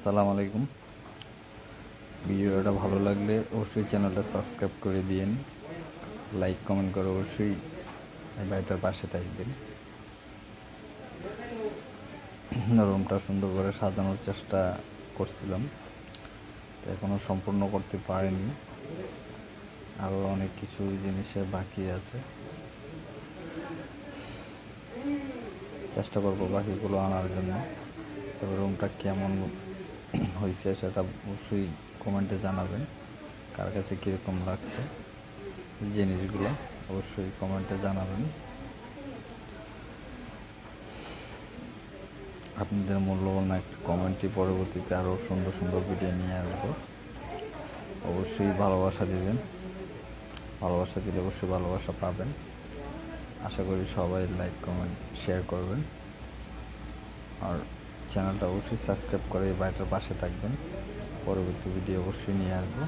আসসালামু আলাইকুম। ভিডিওটা ভালো লাগলে অবশ্যই চ্যানেলটা সাবস্ক্রাইব করে দিন, লাইক কমেন্ট করে অবশ্যই এই ভাইটার পাশে থাকবেন। রুমটা সুন্দর করে সাজানোর চেষ্টা করছিলাম, তো এখনও সম্পূর্ণ করতে পারিনি, আরও অনেক কিছু জিনিসের বাকি আছে। চেষ্টা করবো বাকিগুলো আনার জন্য। তবে রুমটা কেমন হয়েছে সেটা অবশ্যই কমেন্টে জানাবেন, কার কাছে কীরকম লাগছে জিনিসগুলো অবশ্যই কমেন্টে জানাবেন। আপনাদের মূল্যবান একটা কমেন্টই পরবর্তীতে আরও সুন্দর সুন্দর ভিডিও নিয়ে আসবো। অবশ্যই ভালোবাসা দিবেন, ভালোবাসা দিলে অবশ্যই ভালোবাসা পাবেন। আশা করি সবাই লাইক কমেন্ট শেয়ার করবেন, আর চ্যানেলটা অবশ্যই সাবস্ক্রাইব করে এই ভাইটার পাশে থাকবেন। পরবর্তী ভিডিও অবশ্যই নিয়ে আসবো।